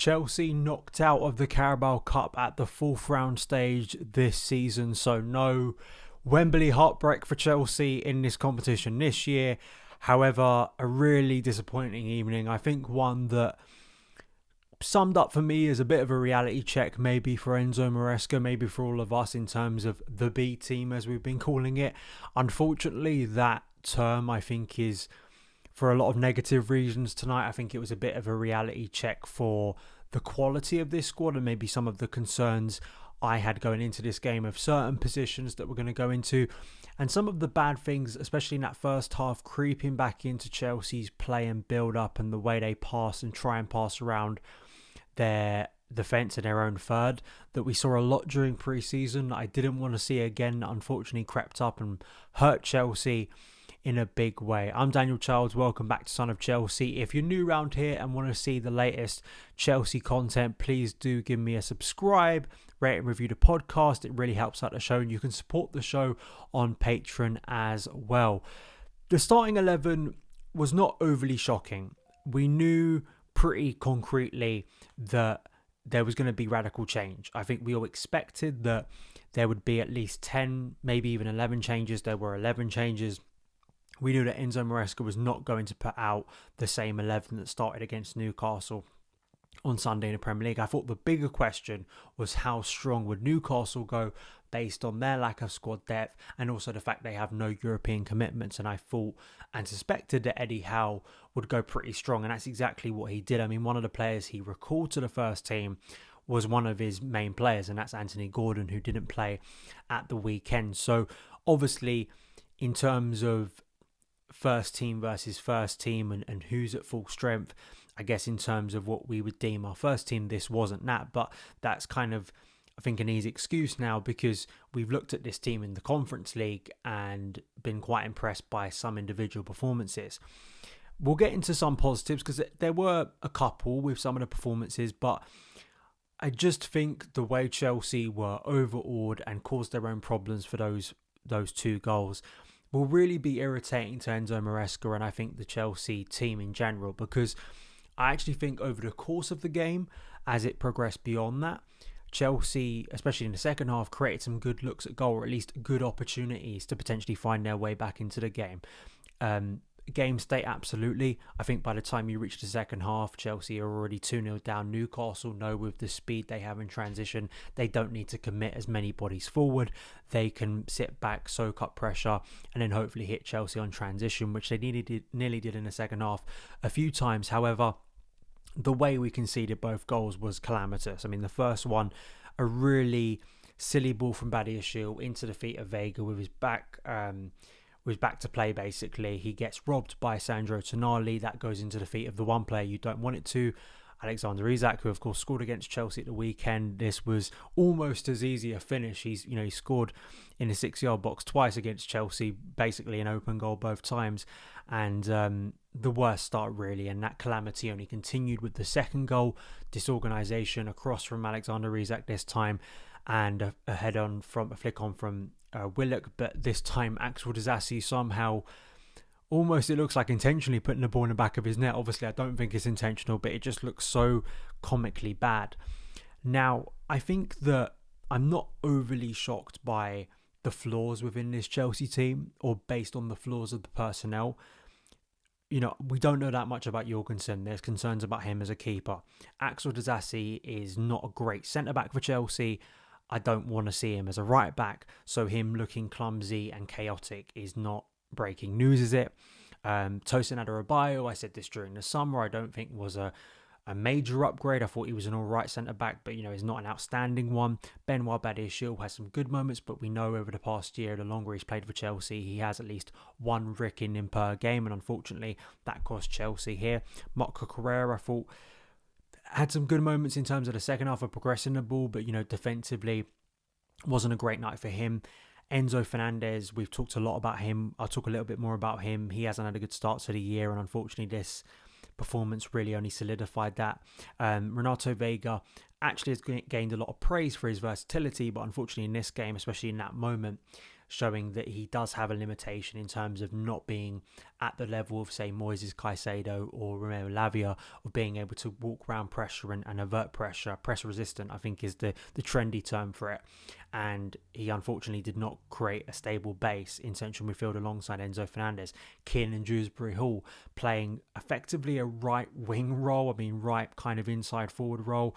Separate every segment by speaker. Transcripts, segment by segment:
Speaker 1: Chelsea knocked out of the Carabao Cup at the fourth round stage this season, so no Wembley heartbreak for Chelsea in this competition this year. However, a really disappointing evening. I think one that summed up for me as a bit of a reality check, maybe for Enzo Maresca, maybe for all of us in terms of the B team as we've been calling it. Unfortunately, that term I think is for a lot of negative reasons tonight. I think it was a bit of a reality check for the quality of this squad and maybe some of the concerns I had going into this game of certain positions that we're going to go into, and some of the bad things, especially in that first half, creeping back into Chelsea's play and build up and the way they pass and try and pass around their defence in their own third, that we saw a lot during pre-season. I didn't want to see again, that unfortunately crept up and hurt Chelsea in a big way. I'm Daniel Childs, welcome back to Son of Chelsea. If you're new around here and want to see the latest Chelsea content, please do give me a subscribe, rate and review the podcast. It really helps out the show, and you can support the show on Patreon as well. The starting 11 was not overly shocking. We knew pretty concretely that there was going to be radical change. I think we all expected that there would be at least 10, maybe even 11 changes. There were 11 changes. We knew that Enzo Maresca was not going to put out the same 11 that started against Newcastle on Sunday in the Premier League. I thought the bigger question was how strong would Newcastle go based on their lack of squad depth and also the fact they have no European commitments. And I thought and suspected that Eddie Howe would go pretty strong, and that's exactly what he did. I mean, one of the players he recalled to the first team was one of his main players, and that's Anthony Gordon, who didn't play at the weekend. So obviously, in terms of first team versus first team and who's at full strength, I guess in terms of what we would deem our first team, this wasn't that. But that's kind of, I think, an easy excuse now, because we've looked at this team in the Conference League and been quite impressed by some individual performances. We'll get into some positives because there were a couple with some of the performances, but I just think the way Chelsea were overawed and caused their own problems for those two goals will really be irritating to Enzo Maresca and I think the Chelsea team in general, because I actually think over the course of the game, as it progressed beyond that, Chelsea, especially in the second half, created some good looks at goal, or at least good opportunities to potentially find their way back into the game. Game state, absolutely. I think by the time you reach the second half, Chelsea are already 2-0 down. Newcastle know with the speed they have in transition, they don't need to commit as many bodies forward. They can sit back, soak up pressure, and then hopefully hit Chelsea on transition, which they nearly did in the second half a few times. However, the way we conceded both goals was calamitous. I mean, the first one, a really silly ball from Badiashile into the feet of Vega with his back to play, basically. He gets robbed by Sandro Tonali. That goes into the feet of the one player you don't want it to, Alexander Isak, who of course scored against Chelsea at the weekend. This was almost as easy a finish. He scored in the 6-yard box twice against Chelsea, basically an open goal both times. And the worst start really, and that calamity only continued with the second goal. Disorganisation across from Alexander Isak this time, and a flick on from Willock, but this time Axel Disasi somehow, almost it looks like intentionally putting the ball in the back of his net. Obviously I don't think it's intentional, but it just looks so comically bad. Now, I think that I'm not overly shocked by the flaws within this Chelsea team, or based on the flaws of the personnel. We don't know that much about Jorgensen. There's concerns about him as a keeper. Axel Disasi is not a great centre-back for Chelsea. I don't want to see him as a right back, so him looking clumsy and chaotic is not breaking news, is it? Tosin Adarabioyo, I said this during the summer, I don't think was a major upgrade. I thought he was an alright centre-back, but he's not an outstanding one. Benoit Badiashile has some good moments, but we know over the past year, the longer he's played for Chelsea, he has at least one rick in per game, and unfortunately, that cost Chelsea here. Marc Cucurella, I thought, had some good moments in terms of the second half of progressing the ball, but defensively wasn't a great night for him. Enzo Fernandez, we've talked a lot about him. I'll talk a little bit more about him. He hasn't had a good start to the year, and unfortunately this performance really only solidified that. Renato Vega actually has gained a lot of praise for his versatility, but unfortunately in this game, especially in that moment, showing that he does have a limitation in terms of not being at the level of, say, Moises Caicedo or Romeo Lavia, of being able to walk around pressure and avert pressure. Pressure resistant, I think, is the trendy term for it. And he unfortunately did not create a stable base in central midfield alongside Enzo Fernandez. Keane and Dewsbury Hall playing effectively a right wing role, right kind of inside forward role.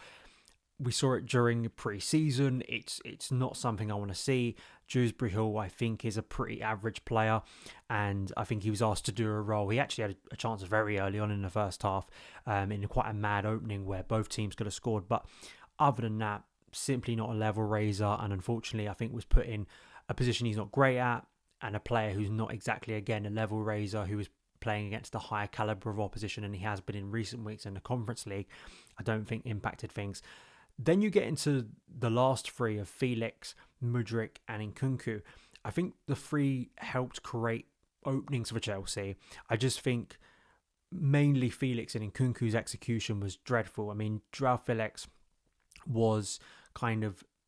Speaker 1: We saw it during pre-season. It's not something I want to see. Dewsbury Hall, I think, is a pretty average player, and I think he was asked to do a role. He actually had a chance very early on in the first half, in quite a mad opening where both teams could have scored. But other than that, simply not a level raiser, and unfortunately I think was put in a position he's not great at, and a player who's not exactly, again, a level raiser, who was playing against a higher calibre of opposition, and he has been in recent weeks in the Conference League, I don't think impacted things. Then you get into the last three of Felix, Mudryk and Nkunku. I think the three helped create openings for Chelsea. I just think mainly Felix and Nkunku's execution was dreadful. Joao Felix was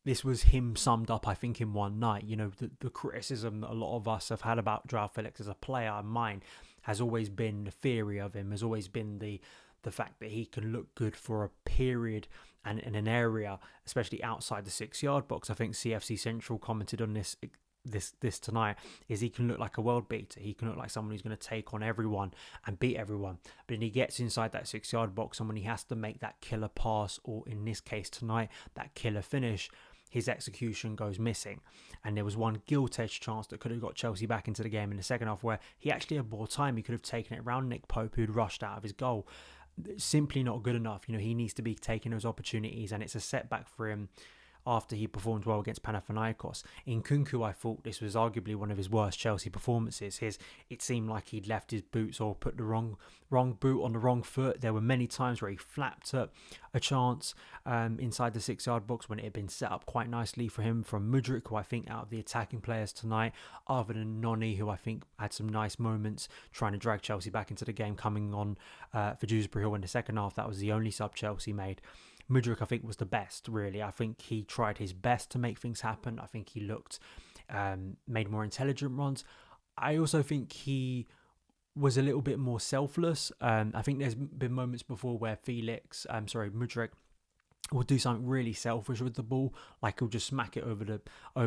Speaker 1: this was him summed up, I think, in one night. The criticism that a lot of us have had about Joao Felix as a player, and mine, has always been the theory of him, has always been the fact that he can look good for a period and in an area, especially outside the 6-yard box. I think CFC Central commented on this tonight, is he can look like a world beater. He can look like someone who's going to take on everyone and beat everyone. But then he gets inside that 6-yard box, and when he has to make that killer pass, or in this case tonight, that killer finish, his execution goes missing. And there was one gilt-edged chance that could have got Chelsea back into the game in the second half, where he actually had more time. He could have taken it around Nick Pope, who'd rushed out of his goal. Simply not good enough. He needs to be taking those opportunities, and it's a setback for him after he performed well against Panathinaikos. In Nkunku, I thought this was arguably one of his worst Chelsea performances. It seemed like he'd left his boots, or put the wrong boot on the wrong foot. There were many times where he flapped at a chance inside the 6-yard box when it had been set up quite nicely for him from Mudryk, who I think, out of the attacking players tonight, other than Noni, who I think had some nice moments trying to drag Chelsea back into the game, coming on for Dewsbury Hall in the second half. That was the only sub Chelsea made. Mudryk, I think, was the best, really. I think he tried his best to make things happen. I think he looked, made more intelligent runs. I also think he was a little bit more selfless. I think there's been moments before where Mudryk will do something really selfish with the ball, like he'll just smack it over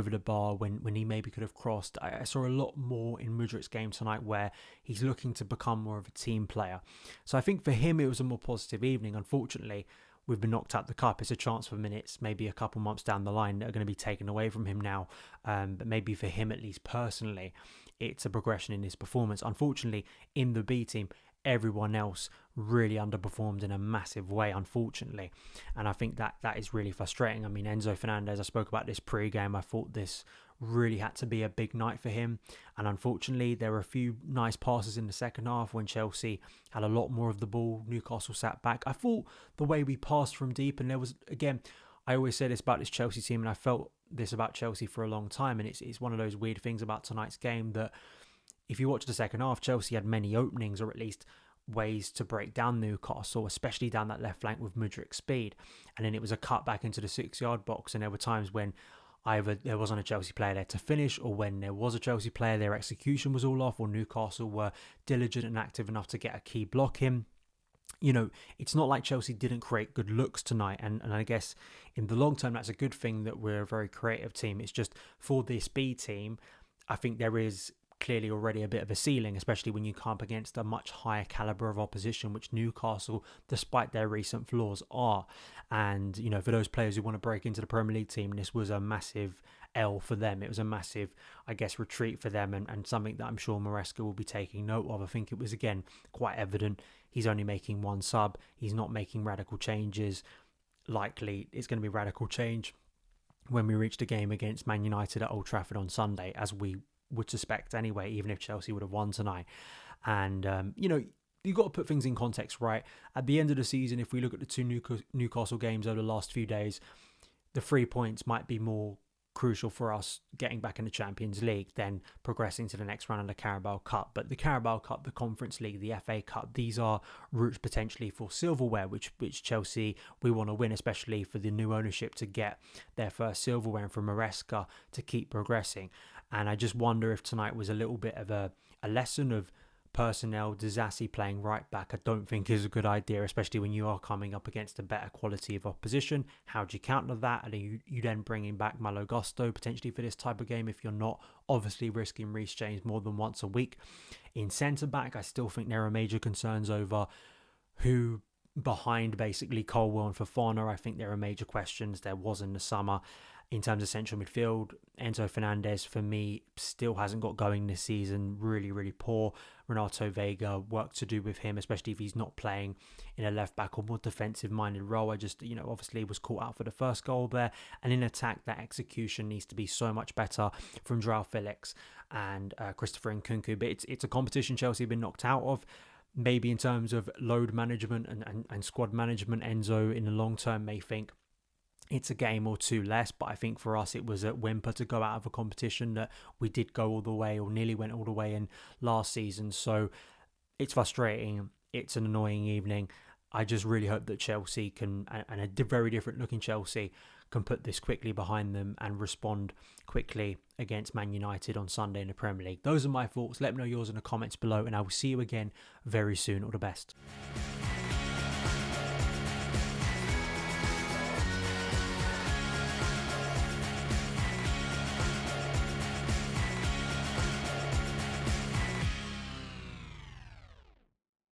Speaker 1: the bar when he maybe could have crossed. I saw a lot more in Mudryk's game tonight where he's looking to become more of a team player. So I think for him it was a more positive evening. Unfortunately, we've been knocked out the cup. It's a chance for minutes, maybe a couple months down the line, that are going to be taken away from him now. But maybe for him, at least personally, it's a progression in his performance. Unfortunately, in the B team, everyone else really underperformed in a massive way, unfortunately. And I think that is really frustrating. Enzo Fernandez, I spoke about this pre-game. I thought this really had to be a big night for him. And unfortunately, there were a few nice passes in the second half when Chelsea had a lot more of the ball. Newcastle sat back. I thought the way we passed from deep, and there was, again, I always say this about this Chelsea team, and I felt this about Chelsea for a long time, and it's one of those weird things about tonight's game, that if you watch the second half, Chelsea had many openings, or at least ways to break down Newcastle, especially down that left flank with Mudryk's speed. And then it was a cut back into the 6-yard box, and there were times when either there wasn't a Chelsea player there to finish, or when there was a Chelsea player, their execution was all off, or Newcastle were diligent and active enough to get a key block in. It's not like Chelsea didn't create good looks tonight, and I guess in the long term that's a good thing, that we're a very creative team. It's just for this B team, I think there is clearly already a bit of a ceiling, especially when you come up against a much higher calibre of opposition, which Newcastle, despite their recent flaws, are. And, for those players who want to break into the Premier League team, this was a massive L for them. It was a massive, retreat for them, and something that I'm sure MARESCA will be taking note of. I think it was, again, quite evident. He's only making one sub. He's not making radical changes. Likely, it's going to be radical change when we reach the game against Man United at Old Trafford on Sunday, as we would suspect anyway, even if Chelsea would have won tonight. And, you've got to put things in context, right? At the end of the season, if we look at the two Newcastle games over the last few days, the 3 points might be more crucial for us getting back in the Champions League, then progressing to the next round of the Carabao Cup. But the Carabao Cup, the Conference League, the FA Cup, these are routes potentially for silverware, which Chelsea, we want to win, especially for the new ownership to get their first silverware and for MARESCA to keep progressing. And I just wonder if tonight was a little bit of a lesson of personnel. Disasi playing right back, I don't think is a good idea, especially when you are coming up against a better quality of opposition. How do you counter that? And you then bringing back Malo Gusto potentially for this type of game if you're not obviously risking Reece James more than once a week. In centre back, I still think there are major concerns over who behind basically Colwell and Fofana. I think there are major questions. There was in the summer. In terms of central midfield, Enzo Fernandez, for me, still hasn't got going this season. Really, really poor. Renato Vega, work to do with him, especially if he's not playing in a left-back or more defensive-minded role. I just, obviously was caught out for the first goal there. And in attack, that execution needs to be so much better from Joao Felix and Christopher Nkunku. But it's a competition Chelsea have been knocked out of. Maybe in terms of load management and squad management, Enzo in the long term may think it's a game or two less, but I think for us it was a whimper to go out of a competition that we did go all the way or nearly went all the way in last season. So it's frustrating. It's an annoying evening. I just really hope that Chelsea can, and a very different looking Chelsea, can put this quickly behind them and respond quickly against Man United on Sunday in the Premier League. Those are my thoughts. Let me know yours in the comments below, and I will see you again very soon. All the best.